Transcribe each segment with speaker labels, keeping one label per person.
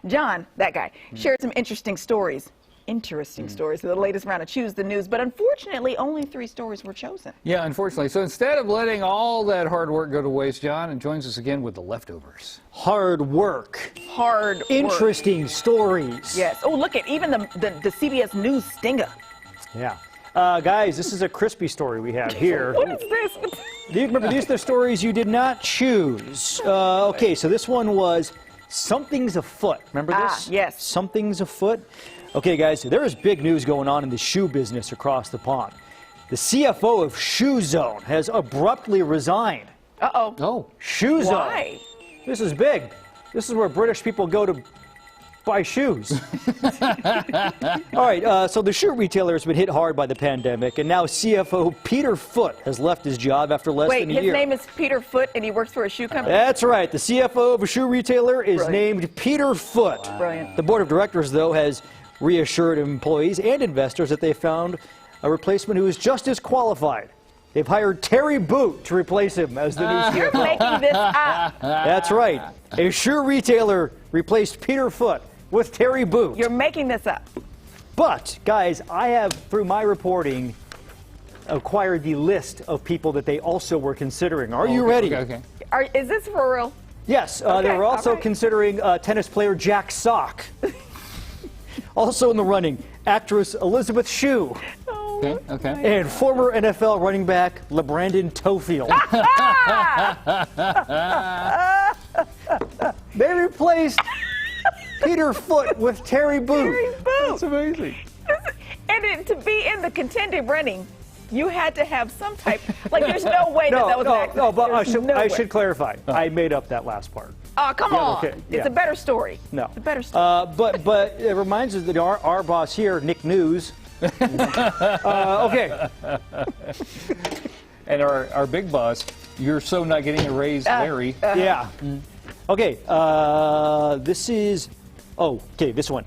Speaker 1: John, that guy, shared some interesting stories. Stories of the latest round of Choose the News, but unfortunately only 3 stories were chosen.
Speaker 2: Yeah, unfortunately. So instead of letting all that hard work go to waste, John joins us again with the leftovers.
Speaker 3: Hard work.
Speaker 1: Hard work.
Speaker 3: Interesting stories.
Speaker 1: Yes. Oh, look at even the CBS News stinger.
Speaker 3: Yeah. Guys, this is a crispy story we have here.
Speaker 1: What is this?
Speaker 3: Remember, these are the stories you did not choose. Okay, so this one was Something's Afoot. Remember this?
Speaker 1: Yes.
Speaker 3: Something's Afoot. Okay, guys, there is big news going on in the shoe business across the pond. The CFO of Shoe Zone has abruptly resigned.
Speaker 1: Uh-oh.
Speaker 3: Oh, Shoe Zone.
Speaker 1: Why?
Speaker 3: This is big. This is where British people go to buy shoes. All right, so the shoe retailer has been hit hard by the pandemic, and now CFO Peter Foote has left his job after less than a year.
Speaker 1: Wait, his name is Peter Foote, and he works for a shoe company?
Speaker 3: That's right. The CFO of a shoe retailer is named Peter Foote.
Speaker 1: Wow. Brilliant.
Speaker 3: The board of directors, though, has reassured employees and investors that they found a replacement who is just as qualified. They've hired Terry Boot to replace him as the new CFO.
Speaker 1: You're making this up.
Speaker 3: That's right. A shoe retailer replaced Peter Foote with Terry Boot.
Speaker 1: You're making this up.
Speaker 3: But, guys, I have, through my reporting, acquired the list of people that they also were considering. Are you ready?
Speaker 2: Okay.
Speaker 1: Is this for real?
Speaker 3: Yes. They
Speaker 1: Okay,
Speaker 3: were also
Speaker 1: all right.
Speaker 3: considering tennis player Jack Sock. Also in the running, actress Elizabeth Shue.
Speaker 2: Okay. Okay.
Speaker 3: And former NFL running back LeBrandon Tofield. They replaced Peter Foote with Terry Boot.
Speaker 1: Terry Boot.
Speaker 2: That's amazing.
Speaker 1: And to be in the contended running, you had to have some type, like there's no way that was an accident.
Speaker 3: No, but
Speaker 1: There's no
Speaker 3: I
Speaker 1: way.
Speaker 3: should clarify. I made up that last part.
Speaker 1: Oh, come on.
Speaker 3: okay,
Speaker 1: It's
Speaker 3: yeah.
Speaker 1: a better story.
Speaker 3: No.
Speaker 1: It's a better story.
Speaker 3: But it reminds us that our boss here, Nick News. Okay.
Speaker 2: And our big boss, you're so not getting a raise, Larry.
Speaker 3: Yeah. Okay. This is. Oh, okay. This one.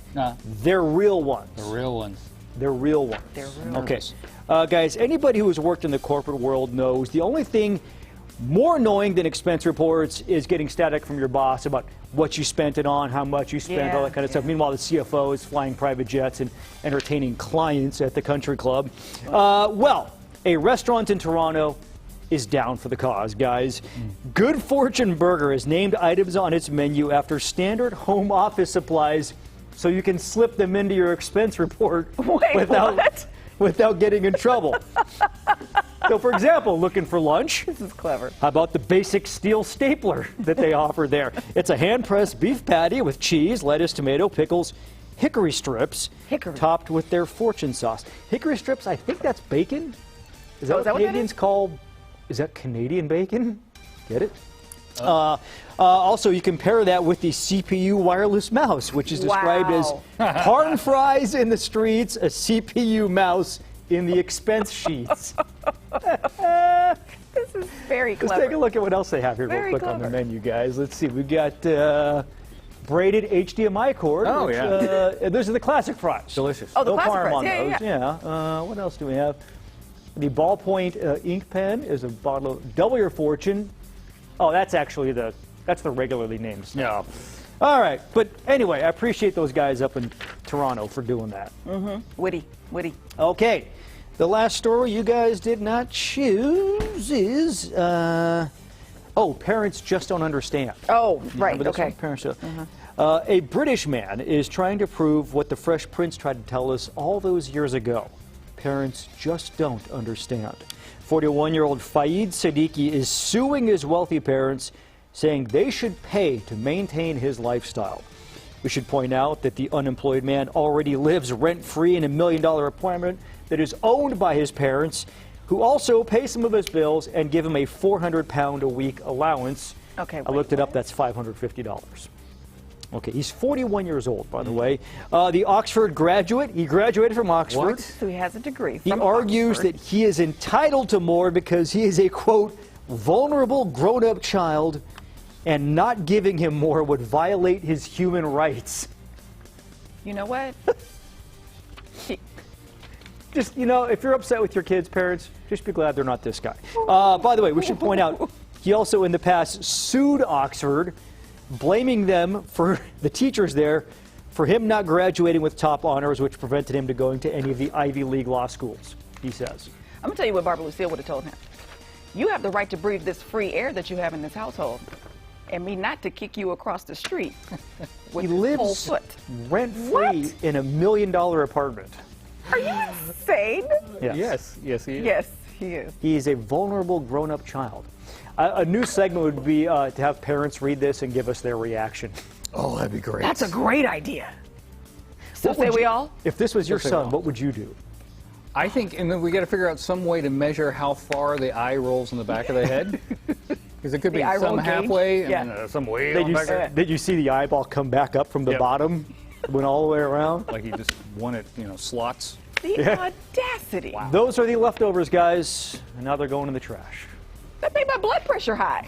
Speaker 3: They're real ones.
Speaker 2: The real ones.
Speaker 3: They're real ones.
Speaker 1: They're real
Speaker 3: Okay. Guys, anybody who has worked in the corporate world knows the only thing more annoying than expense reports is getting static from your boss about what you spent it on, how much you spent, all that kind of stuff. Meanwhile, the CFO is flying private jets and entertaining clients at the country club. Well, a restaurant in Toronto is down for the cause, guys. Good Fortune Burger has named items on its menu after standard home office supplies so you can slip them into your expense report without getting in trouble. So, for example, looking for lunch?
Speaker 1: This is clever.
Speaker 3: How about the basic steel stapler that they offer there? It's a hand-pressed beef patty with cheese, lettuce, tomato, pickles, hickory strips, topped with their fortune sauce. Hickory strips, I think that's bacon. Is that what Canadians call? Is that Canadian bacon? Get it? Also, you can pair that with the CPU wireless mouse, which is described as parn fries in the streets, a CPU mouse in the expense sheets.
Speaker 1: This is very clever.
Speaker 3: Let's take a look at what else they have here real quick on the menu, guys. Let's see. We've got braided HDMI cord.
Speaker 2: Oh,
Speaker 3: yeah. Those are the classic fries.
Speaker 2: Delicious.
Speaker 1: Oh, the
Speaker 3: no
Speaker 1: classic
Speaker 3: parm
Speaker 1: fries.
Speaker 3: on those.
Speaker 1: Yeah.
Speaker 3: What else do we have? The ballpoint ink pen is a bottle of Double Your Fortune. Oh, that's actually that's the regularly named stuff. Yeah. All right. But anyway, I appreciate those guys up in Toronto for doing that.
Speaker 1: Witty.
Speaker 3: Okay. The last story you guys did not choose is, parents just don't understand.
Speaker 1: Oh, right,
Speaker 3: okay. Parents a British man is trying to prove what the Fresh Prince tried to tell us all those years ago. Parents just don't understand. 41-year-old Faid Siddiqui is suing his wealthy parents, saying they should pay to maintain his lifestyle. We should point out that the unemployed man already lives rent-free in a $1 million apartment that is owned by his parents, who also pay some of his bills and give him a £400 a week allowance.
Speaker 1: Okay,
Speaker 3: I looked it up, that's $550. Okay, he's 41 years old, by the way. The Oxford graduate, he graduated from Oxford.
Speaker 1: What? So he has a degree from
Speaker 3: He argues that he is entitled to more because he is a, quote, vulnerable grown-up child, and not giving him more would violate his human rights.
Speaker 1: You know what?
Speaker 3: Just, if you're upset with your kids' parents, just be glad they're not this guy. By the way, we should point out, he also in the past sued Oxford blaming them for the teachers there for him not graduating with top honors, which prevented him to going to any of the Ivy League law schools, he says.
Speaker 1: I'm going to tell you what Barbara Lucille would have told him. You have the right to breathe this free air that you have in this household, and me not to kick you across the street with
Speaker 3: He
Speaker 1: this whole
Speaker 3: lives
Speaker 1: foot.
Speaker 3: rent-free in a $1 million apartment.
Speaker 1: Are you insane?
Speaker 2: Yes, he is.
Speaker 1: Yes, he is.
Speaker 3: He is a vulnerable grown-up child. A new segment would be to have parents read this and give us their reaction.
Speaker 2: Oh, that'd be great.
Speaker 1: That's a great idea. So
Speaker 3: What
Speaker 1: say
Speaker 3: would
Speaker 1: we
Speaker 3: you-
Speaker 1: all?
Speaker 3: If this was your
Speaker 2: Yes, they
Speaker 3: son,
Speaker 2: will.
Speaker 3: what would you do?
Speaker 2: I think, and then we got to figure out some way to measure how far the eye rolls in the back of the head. Because it could be
Speaker 1: The eye roll
Speaker 2: some
Speaker 1: gauge?
Speaker 2: halfway
Speaker 1: Yeah.
Speaker 2: and some way on back there.
Speaker 3: Did you see the eyeball come back up from the
Speaker 2: Yep.
Speaker 3: bottom? Went all the way around?
Speaker 2: Like he just wanted, slots.
Speaker 1: The audacity.
Speaker 3: Those are the leftovers, guys. And now they're going in the trash.
Speaker 1: That made my blood pressure high.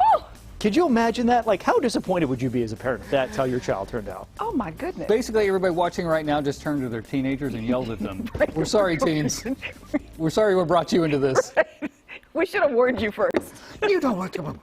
Speaker 1: Oh,
Speaker 3: Could you imagine that? Like, how disappointed would you be as a parent if that's how your child turned out?
Speaker 1: oh my goodness.
Speaker 2: Basically, everybody watching right now just turned to their teenagers and yelled at them. We're sorry, teens. We're sorry we brought you into this.
Speaker 1: We should have warned you first.
Speaker 2: You don't want to.